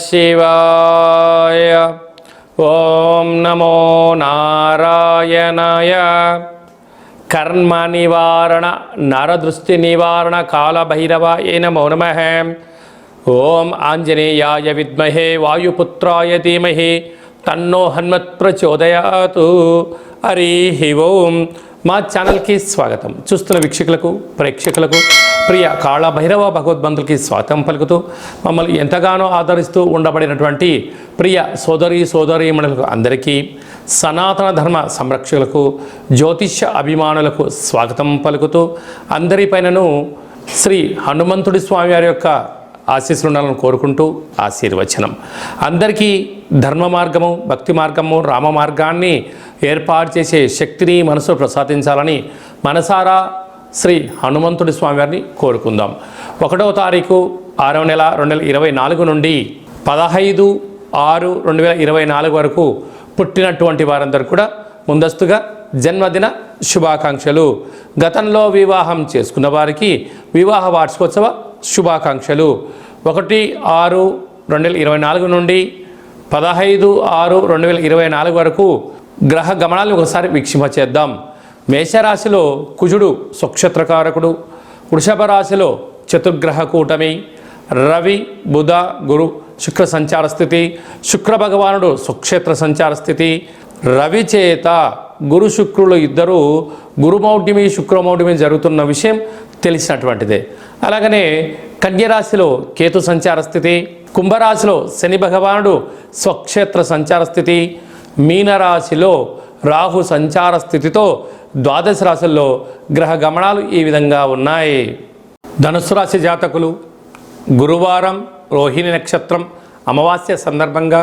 శివాయ. ఓం నమో నారాయణాయ. కర్మ నివారణ నరదృష్టి నివారణ కాళభైరవాయ నమో నమః. ఓం ఆంజనేయాయ విద్మహే వాయుపుత్రాయ ధీమహి తన్నో హనుమత్ ప్రచోదయాతు. హరి ఓం. మా ఛానల్కి స్వాగతం. చూస్తున్న వీక్షకులకు ప్రేక్షకులకు ప్రియ కాళభైరవ భగవద్బంధులకి స్వాగతం పలుకుతూ మమ్మల్ని ఎంతగానో ఆదరిస్తూ ఉండబడినటువంటి ప్రియ సోదరీమణులకు అందరికీ, సనాతన ధర్మ సంరక్షకులకు, జ్యోతిష్య అభిమానులకు స్వాగతం పలుకుతూ అందరిపైనను శ్రీ హనుమంతుడి స్వామి వారి యొక్క ఆశీస్సులను కోరుకుంటూ ఆశీర్వచనం. అందరికీ ధర్మ మార్గము, భక్తి మార్గము, రామ మార్గాన్ని ఏర్పాటు చేసే శక్తిని మనసు ప్రసాదించాలని మనసారా శ్రీ హనుమంతుడి స్వామివారిని కోరుకుందాం. 1వ తారీఖు 6వ నెల 2024 నుండి 15/6/2024 వరకు పుట్టినటువంటి వారందరూ కూడా ముందస్తుగా జన్మదిన శుభాకాంక్షలు. గతంలో వివాహం చేసుకున్న వారికి వివాహ వార్షికోత్సవ శుభాకాంక్షలు. 1/6/2024 నుండి 15/6/2024 వరకు గ్రహ గమనాలను ఒకసారి వీక్షింపచేద్దాం. మేషరాశిలో కుజుడు స్వక్షేత్రకారకుడు, వృషభ రాశిలో చతుర్గ్రహ కూటమి, రవి బుధ గురు శుక్ర సంచార స్థితి, శుక్ర భగవానుడు స్వక్షేత్ర సంచార స్థితి. రవి చేత గురు శుక్రులు ఇద్దరు గురుమౌఢ్యమి శుక్రమౌఢ్యమి జరుగుతున్న విషయం తెలిసినటువంటిదే. అలాగనే కన్యరాశిలో కేతు సంచార స్థితి, కుంభరాశిలో శని భగవానుడు స్వక్షేత్ర సంచార స్థితి, మీనరాశిలో రాహు సంచార స్థితితో ద్వాదశ రాశుల్లో గ్రహ గమనాలు ఈ విధంగా ఉన్నాయి. ధనుస్సు రాశి జాతకులు గురువారం రోహిణి నక్షత్రం అమావాస్య సందర్భంగా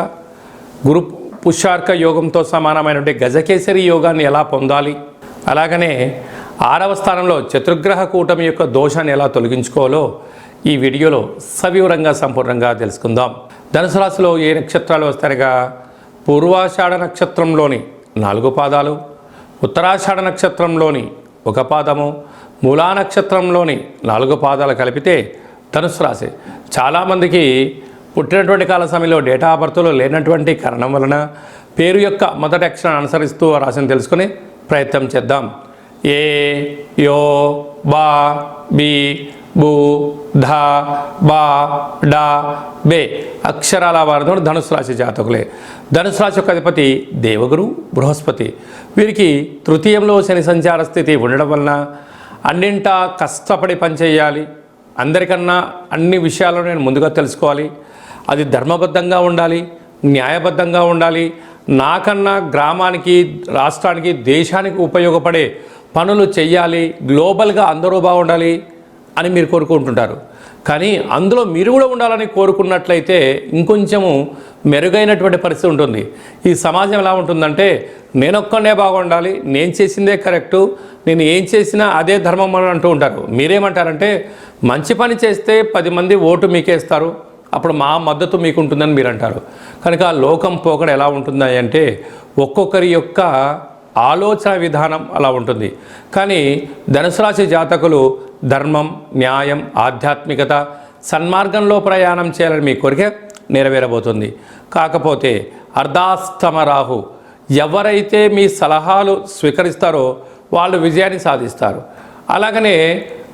గురు పుష్యార్క యోగంతో సమానమైనటువంటి గజకేసరి యోగాన్ని ఎలా పొందాలి, అలాగనే 6వ స్థానంలో చతుర్గ్రహ కూటమి యొక్క దోషాన్ని ఎలా తొలగించుకోవాలో ఈ వీడియోలో సవివరంగా సంపూర్ణంగా తెలుసుకుందాం. ధనుసు రాశిలో ఏ నక్షత్రాలు వస్తాయిగా పూర్వాషాఢ నక్షత్రంలోని 4 పాదాలు, ఉత్తరాషాఢ నక్షత్రంలోని 1 పాదము, మూలా నక్షత్రంలోని 4 పాదాలు కలిపితే ధనుసు రాశి. చాలామందికి పుట్టినటువంటి కాల సమయంలో డేటా ఆఫ్ బర్త్లో లేనటువంటి కారణం వలన పేరు యొక్క మొదటి అక్షరాన్ని అనుసరిస్తూ రాశిని తెలుసుకునే ప్రయత్నం చేద్దాం. ఏ, యో, బా, బి, బు, ధ, బా, డా, బే అక్షరాల వారితో ధనుసు రాశి జాతకులే. ధనుసు రాశి యొక్క అధిపతి దేవగురు బృహస్పతి. వీరికి తృతీయంలో శని సంచార స్థితి ఉండడం వలన అన్నింటా కష్టపడి పనిచేయాలి. అందరికన్నా అన్ని విషయాల్లో నేను ముందుగా తెలుసుకోవాలి. అది ధర్మబద్ధంగా ఉండాలి, న్యాయబద్ధంగా ఉండాలి. నాకన్నా గ్రామానికి, రాష్ట్రానికి, దేశానికి ఉపయోగపడే పనులు చేయాలి, గ్లోబల్గా అందరూ బాగుండాలి అని మీరు కోరుకుంటుంటారు. కానీ అందులో మీరు కూడా ఉండాలని కోరుకున్నట్లయితే ఇంకొంచెము మెరుగైనటువంటి పరిస్థితి ఉంటుంది. ఈ సమాజం ఎలా ఉంటుందంటే నేనొక్కనే బాగుండాలి, నేను చేసిందే కరెక్టు, నేను ఏం చేసినా అదే ధర్మం అని అంటూ ఉంటారు. మీరేమంటారంటే మంచి పని చేస్తే 10 మంది ఓటు మీకేస్తారు, అప్పుడు మా మద్దతు మీకు ఉంటుందని మీరు అంటారు. కనుక లోకం పోకడ ఎలా ఉంటుంది అంటే ఒక్కొక్కరి యొక్క ఆలోచన విధానం అలా ఉంటుంది. కానీ ధనుసు రాశి జాతకులు ధర్మం, న్యాయం, ఆధ్యాత్మికత, సన్మార్గంలో ప్రయాణం చేయాలని మీ కోరిక నెరవేరబోతుంది. కాకపోతే అర్ధాస్తమ రాహు ఎవరైతే మీ సలహాలు స్వీకరిస్తారో వాళ్ళు విజయాన్ని సాధిస్తారు. అలాగనే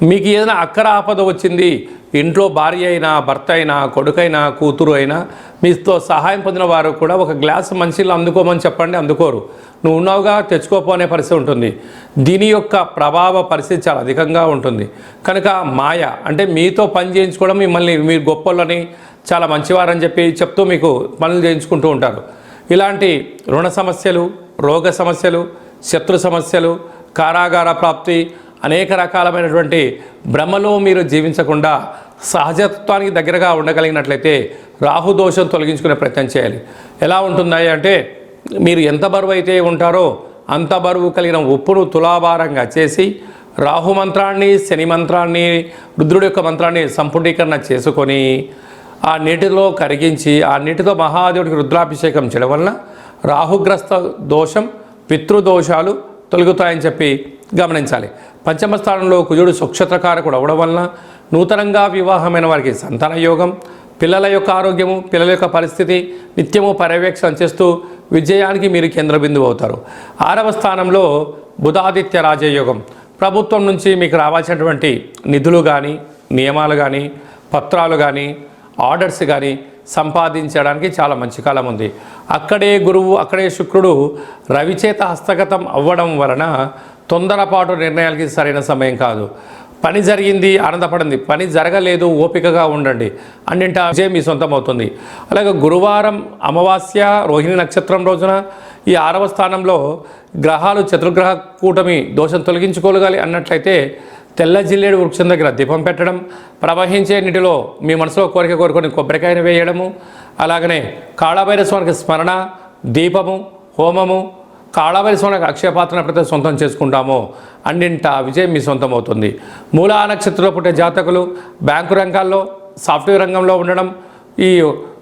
మీకు ఏదైనా అక్కర ఆపద వచ్చింది, ఇంట్లో భార్య అయినా, భర్త అయినా, కొడుకైనా, కూతురు అయినా మీతో సహాయం పొందిన వారు కూడా ఒక గ్లాసు మంచినీళ్ళు అందుకోమని చెప్పండి, అందుకోరు. నువ్వు ఉన్నావుగా తెచ్చుకోపోనే పరిస్థితి ఉంటుంది. దీని యొక్క ప్రభావ పరిస్థితి చాలా అధికంగా ఉంటుంది. కనుక మాయ అంటే మీతో పని చేయించుకోవడం, మిమ్మల్ని మీరు గొప్పలని, చాలా మంచివారని చెప్తూ మీకు పనులు చేయించుకుంటూ ఉంటారు. ఇలాంటి రుణ సమస్యలు, రోగ సమస్యలు, శత్రు సమస్యలు, కారాగార ప్రాప్తి, అనేక రకాలమైనటువంటి భ్రమలో మీరు జీవించకుండా సహజత్వానికి దగ్గరగా ఉండగలిగినట్లయితే రాహుదోషం తొలగించుకునే ప్రయత్నం చేయాలి. ఎలా ఉంటున్నాయి అంటే మీరు ఎంత బరువు అయితే ఉంటారో అంత బరువు కలిగిన ఉప్పును తులాభారంగా చేసి రాహు మంత్రాన్ని, శని మంత్రాన్ని, రుద్రుడి యొక్క మంత్రాన్ని సంపుటీకరణ చేసుకొని ఆ నీటిలో కరిగించి ఆ నీటితో మహాదేవుడికి రుద్రాభిషేకం చేయడం వలన రాహుగ్రస్త దోషం, పితృదోషాలు తొలగుతాయని చెప్పి గమనించాలి. పంచమ స్థానంలో కుజుడు స్వక్షేత్రకారకుడు అవడం వలన నూతనంగా వివాహమైన వారికి సంతాన యోగం, పిల్లల యొక్క ఆరోగ్యము, పిల్లల యొక్క పరిస్థితి నిత్యము పర్యవేక్షణ చేస్తూ విజయానికి మీరు కేంద్ర బిందువు అవుతారు. 6వ స్థానంలో బుధాదిత్య రాజయోగం. ప్రభుత్వం నుంచి మీకు రావాల్సినటువంటి నిధులు కానీ, నియమాలు కానీ, పత్రాలు కానీ, ఆర్డర్స్ కానీ సంపాదించడానికి చాలా మంచి కాలం ఉంది. అక్కడే గురువు, అక్కడే శుక్రుడు రవిచేత హస్తగతం అవ్వడం వలన తొందరపాటు నిర్ణయాలకి సరైన సమయం కాదు. పని జరిగింది ఆనందపడింది, పని జరగలేదు ఓపికగా ఉండండి, అన్నింటా విజయం మీ సొంతం అవుతుంది. అలాగే గురువారం అమావాస్య రోహిణి నక్షత్రం రోజున ఈ 6వ స్థానంలో గ్రహాలు చతుర్గ్రహ కూటమి దోషం తొలగించుకోగలి అన్నట్లయితే తెల్ల జిల్లేడు వృక్షం దగ్గర దీపం పెట్టడం, ప్రవహించే నీటిలో మీ మనసులో కోరిక కోరుకొని కొబ్బరికాయను వేయడము, అలాగనే కాళభైరస్వామికి స్మరణ, దీపము, హోమము, కాళభైరస్వామికి అక్షయపాత్రను ప్రతి సొంతం చేసుకుంటామో అన్నింటా విజయం మీ సొంతం అవుతుంది. మూలా నక్షత్రంలో పుట్టే జాతకులు బ్యాంకు రంగాల్లో, సాఫ్ట్వేర్ రంగంలో ఉండడం, ఈ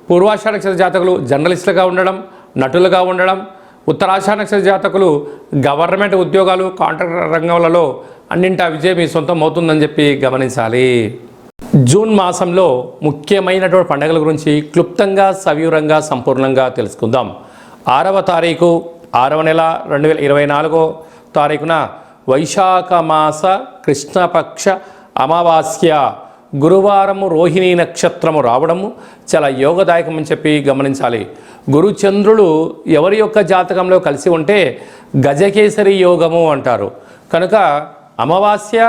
పూర్వాషాఢ నక్షత్ర జాతకులు జర్నలిస్టులుగా ఉండడం, నటులుగా ఉండడం, ఉత్తరాషాఢ నక్షత్ర జాతకులు గవర్నమెంట్ ఉద్యోగాలు, కాంట్రాక్టర్ రంగంలో అన్నింటా విజయం మీ సొంతం అవుతుందని చెప్పి గమనించాలి. జూన్ మాసంలో ముఖ్యమైనటువంటి పండుగల గురించి క్లుప్తంగా, సవివరంగా, సంపూర్ణంగా తెలుసుకుందాం. 6వ తారీఖు 6వ నెల 2024 తారీఖున వైశాఖ మాస కృష్ణపక్ష అమావాస్య గురువారము రోహిణీ నక్షత్రము రావడము చాలా యోగదాయకం అని చెప్పి గమనించాలి. గురుచంద్రుడు ఎవరి యొక్క జాతకంలో కలిసి ఉంటే గజకేసరి యోగము అంటారు. కనుక అమావాస్య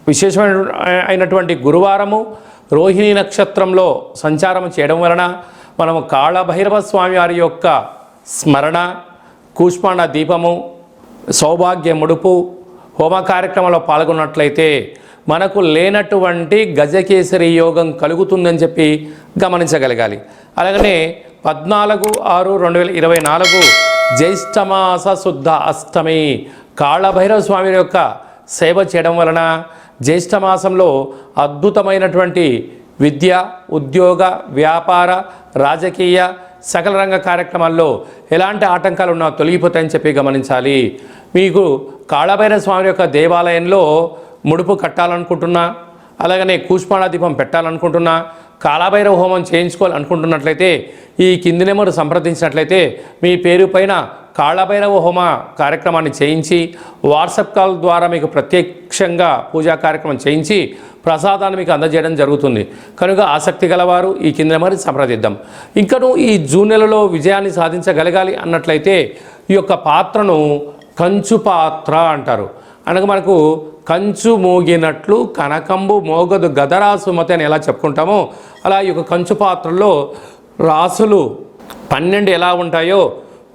విశేషమైనటువంటి గురువారము రోహిణీ నక్షత్రంలో సంచారం చేయడం వలన మనము కాళభైరవ స్వామి వారి యొక్క స్మరణ, కూష్మాండ దీపము, సౌభాగ్య ముడుపు, హోమ కార్యక్రమంలో పాల్గొన్నట్లయితే మనకు లేనటువంటి గజకేసరి యోగం కలుగుతుందని చెప్పి గమనించగలగాలి. అలాగనే 14/6/2024 జ్యేష్ఠమాస శుద్ధ అష్టమి కాళభైరవ స్వామి యొక్క సేవ చేయడం వలన జ్యేష్ఠమాసంలో అద్భుతమైనటువంటి విద్య, ఉద్యోగ, వ్యాపార, రాజకీయ సకల రంగ కార్యక్రమాల్లో ఎలాంటి ఆటంకాలు ఉన్నా తొలగిపోతాయని చెప్పి గమనించాలి. మీకు కాళభైరవ స్వామి యొక్క దేవాలయంలో ముడుపు కట్టాలనుకుంటున్నా, అలాగనే కూష్మాండ దీపం పెట్టాలనుకుంటున్నా, కాళభైరవ హోమం చేయించుకోవాలనుకుంటున్నట్లయితే ఈ కింది నెంబరు సంప్రదించినట్లయితే మీ పేరు పైన కాళభైరవ హోమ కార్యక్రమాన్ని చేయించి వాట్సాప్ కాల్ ద్వారా మీకు ప్రత్యక్షంగా పూజా కార్యక్రమం చేయించి ప్రసాదాన్ని మీకు అందజేయడం జరుగుతుంది. కనుక ఆసక్తి గలవారు ఈ కింద నెంబర్ని సంప్రదిద్దాం. ఇంకను ఈ జూన్ నెలలో విజయాన్ని సాధించగలగాలి అన్నట్లయితే ఈ యొక్క పాత్రను కంచు పాత్ర అంటారు. అనగా మనకు కంచు మోగినట్లు కనకంబు మోగదు గదరా సుమతి అని ఎలా చెప్పుకుంటామో అలా ఈ యొక్క కంచు పాత్రలో రాసులు 12 ఎలా ఉంటాయో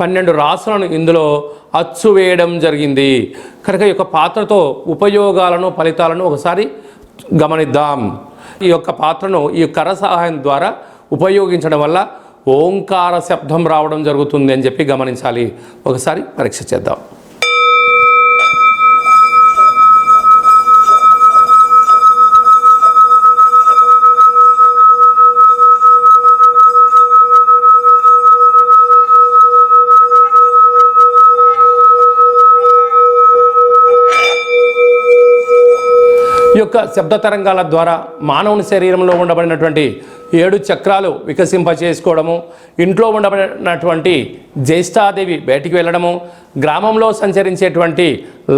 12 రాసులను ఇందులో అచ్చు వేయడం జరిగింది. కనుక ఈ యొక్క పాత్రతో ఉపయోగాలను, ఫలితాలను ఒకసారి గమనిద్దాం. ఈ యొక్క పాత్రను ఈ కర సహాయం ద్వారా ఉపయోగించడం వల్ల ఓంకార శబ్దం రావడం జరుగుతుంది అని చెప్పి గమనించాలి. ఒకసారి పరీక్ష చేద్దాం. ఈ యొక్క శబ్ద తరంగాల ద్వారా మానవుని శరీరంలో ఉండబడినటువంటి 7 చక్రాలు వికసింపచేసుకోవడము, ఇంట్లో ఉండబడినటువంటి జ్యేష్ఠాదేవి బయటికి వెళ్ళడము, గ్రామంలో సంచరించేటువంటి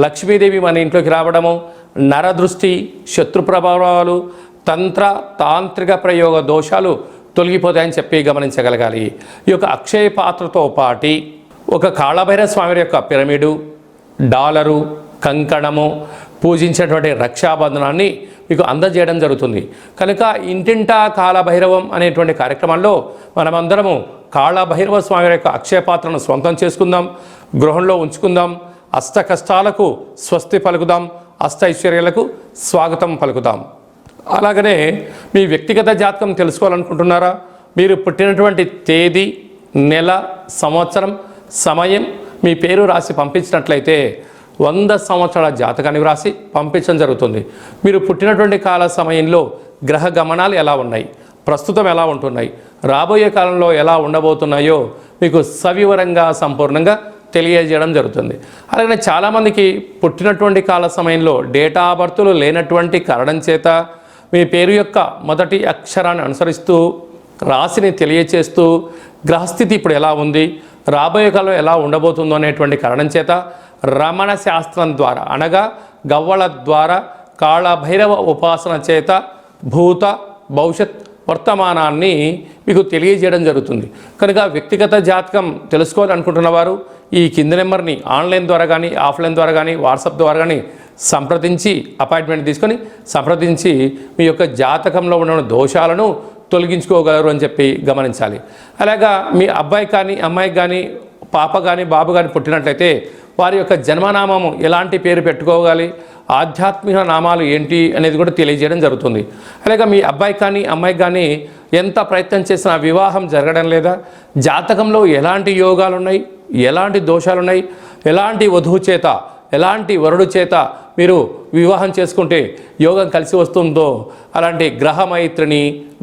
లక్ష్మీదేవి మన ఇంట్లోకి రావడము, నరదృష్టి, శత్రు ప్రభావాలు, తంత్ర తాంత్రిక ప్రయోగ దోషాలు తొలగిపోతాయని చెప్పి గమనించగలగాలి. ఈ యొక్క అక్షయ పాత్రతో పాటి ఒక కాళభైరవ స్వామి యొక్క పిరమిడు, డాలరు, కంకణము, పూజించేటువంటి రక్షాబంధనాన్ని మీకు అందజేయడం జరుగుతుంది. కనుక ఇంటింటా కాళభైరవం అనేటువంటి కార్యక్రమంలో మనమందరము కాళభైరవ స్వామి యొక్క అక్షయ పాత్రను స్వంతం చేసుకుందాం, గృహంలో ఉంచుకుందాం, అష్ట కష్టాలకు స్వస్తి పలుకుదాం, అష్ట ఐశ్వర్యాలకు స్వాగతం పలుకుదాం. అలాగనే మీ వ్యక్తిగత జాతకం తెలుసుకోవాలనుకుంటున్నారా? మీరు పుట్టినటువంటి తేదీ, నెల, సంవత్సరం, సమయం మీ పేరు రాసి పంపించినట్లయితే 100 సంవత్సరాల జాతకాన్ని వ్రాసి పంపించడం జరుగుతుంది. మీరు పుట్టినటువంటి కాల సమయంలో గ్రహ గమనాలు ఎలా ఉన్నాయి, ప్రస్తుతం ఎలా ఉంటున్నాయి, రాబోయే కాలంలో ఎలా ఉండబోతున్నాయో మీకు సవివరంగా సంపూర్ణంగా తెలియజేయడం జరుగుతుంది. అలాగే చాలామందికి పుట్టినటువంటి కాల సమయంలో డేటా ఆఫ్ బర్త్లు లేనటువంటి కారణం చేత మీ పేరు యొక్క మొదటి అక్షరాన్ని అనుసరిస్తూ రాశిని తెలియచేస్తూ గ్రహస్థితి ఇప్పుడు ఎలా ఉంది, రాబోయే కాలం ఎలా ఉండబోతుందో అనేటువంటి కారణం చేత రమణ శాస్త్రం ద్వారా అనగా గవ్వల ద్వారా కాళభైరవ ఉపాసన చేత భూత భవిష్యత్ వర్తమానాన్ని మీకు తెలియజేయడం జరుగుతుంది. కనుక వ్యక్తిగత జాతకం తెలుసుకోవాలనుకుంటున్న వారు ఈ కింది నెంబర్ని ఆన్లైన్ ద్వారా కానీ ఆఫ్లైన్ ద్వారా కానీ వాట్సాప్ ద్వారా కానీ సంప్రదించి అపాయింట్మెంట్ తీసుకొని సంప్రదించి మీ యొక్క జాతకంలో ఉన్న దోషాలను తొలగించుకోగలరు అని చెప్పి గమనించాలి. అలాగా మీ అబ్బాయి కానీ అమ్మాయికి కానీ పాప కానీ బాబు కానీ పుట్టినట్లయితే వారి యొక్క జన్మనామము ఎలాంటి పేరు పెట్టుకోవాలి, ఆధ్యాత్మిక నామాలు ఏంటి అనేది కూడా తెలియజేయడం జరుగుతుంది. అలాగే మీ అబ్బాయి కానీ అమ్మాయికి కానీ ఎంత ప్రయత్నం చేసినా వివాహం జరగడం లేదా, జాతకంలో ఎలాంటి యోగాలు ఉన్నాయి, ఎలాంటి దోషాలు ఉన్నాయి, ఎలాంటి వధువు చేత ఎలాంటి వరుడు చేత మీరు వివాహం చేసుకుంటే యోగం కలిసి వస్తుందో అలాంటి గ్రహమైత్రిని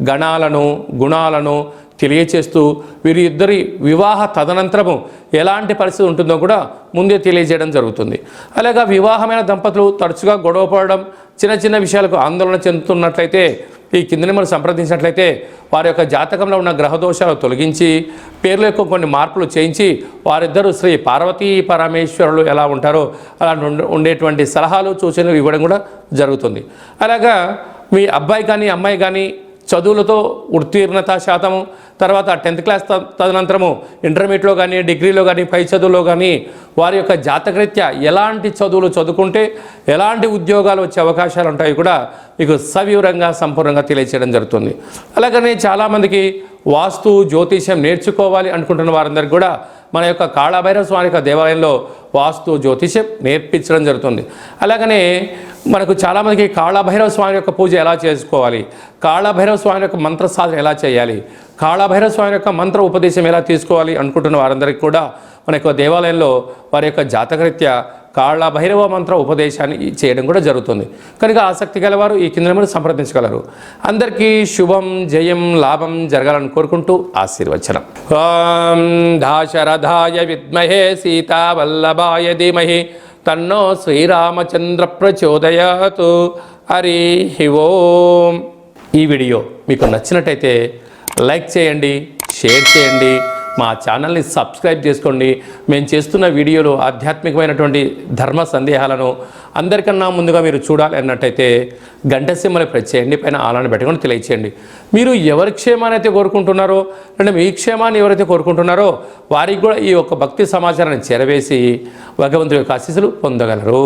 గణాలను గుణాలను తెలియచేస్తూ వీరి ఇద్దరి వివాహ తదనంతరము ఎలాంటి పరిస్థితి ఉంటుందో కూడా ముందే తెలియజేయడం జరుగుతుంది. అలాగే వివాహమైన దంపతులు తరచుగా గొడవ పడడం, చిన్న చిన్న విషయాలకు ఆందోళన చెందుతున్నట్లయితే ఈ కింది నెంబర్ సంప్రదించినట్లయితే వారి యొక్క జాతకంలో ఉన్న గ్రహదోషాలు తొలగించి పేర్ల యొక్క కొన్ని మార్పులు చేయించి వారిద్దరూ శ్రీ పార్వతీ పరమేశ్వరులు ఎలా ఉంటారో అలా ఉండేటువంటి సలహాలు సూచనలు ఇవ్వడం కూడా జరుగుతుంది. అలాగా మీ అబ్బాయి కానీ అమ్మాయి కానీ చదువులతో ఉత్తీర్ణత శాతము, తర్వాత 10th క్లాస్ తదనంతరము ఇంటర్మీడియట్లో కానీ డిగ్రీలో కానీ పై చదువులో కానీ వారి యొక్క జాతకరీత్యా ఎలాంటి చదువులు చదువుకుంటే ఎలాంటి ఉద్యోగాలు వచ్చే అవకాశాలు ఉంటాయి కూడా మీకు సవివరంగా సంపూర్ణంగా తెలియచేయడం జరుగుతుంది. అలాగనే చాలామందికి వాస్తు జ్యోతిష్యం నేర్చుకోవాలి అనుకుంటున్న వారందరికీ కూడా మన యొక్క కాళభైరవ స్వామి యొక్క దేవాలయంలో వాస్తు జ్యోతిష్యం నేర్పించడం జరుగుతుంది. అలాగనే మనకు చాలామందికి కాళభైరవ స్వామి యొక్క పూజ ఎలా చేసుకోవాలి, కాళభైరవ స్వామి యొక్క మంత్ర సాధన ఎలా చేయాలి, కాళభైరవ స్వామి యొక్క మంత్ర ఉపదేశం ఎలా తీసుకోవాలి అనుకుంటున్న వారందరికీ కూడా మన యొక్క దేవాలయంలో వారి యొక్క జాతకరీత్యా కాళభైరవ మంత్ర ఉపదేశాన్ని చేయడం కూడా జరుగుతుంది. కనుక ఆసక్తి గలవారు ఈ కింద నెంబర్ సంప్రదించగలరు. అందరికీ శుభం జయం లాభం జరగాలని కోరుకుంటూ ఆశీర్వచనం. ఓం దాశరథాయ విద్మహే సీతావల్లభాయ ధీమహి తన్నో శ్రీరామచంద్ర ప్రచోదయాతు. హరి ఓం. ఈ వీడియో మీకు నచ్చినట్టయితే లైక్ చేయండి, షేర్ చేయండి, మా ఛానల్ని సబ్స్క్రైబ్ చేసుకోండి. మేము చేస్తున్న వీడియోలో ఆధ్యాత్మికమైనటువంటి ధర్మ సందేహాలను అందరికన్నా ముందుగా మీరు చూడాలి అన్నట్టయితే గంట సింబల్ ప్రెస్ చేయండి, పైన ఆలని పెట్టుకొని తెలియచేయండి. మీరు ఎవరి క్షేమాన్ని అయితే కోరుకుంటున్నారో అంటే మీ క్షేమాన్ని ఎవరైతే కోరుకుంటున్నారో వారికి కూడా ఈ యొక్క భక్తి సమాచారాన్ని చేరవేసి భగవంతుడి యొక్క ఆశీస్సులు పొందగలరు.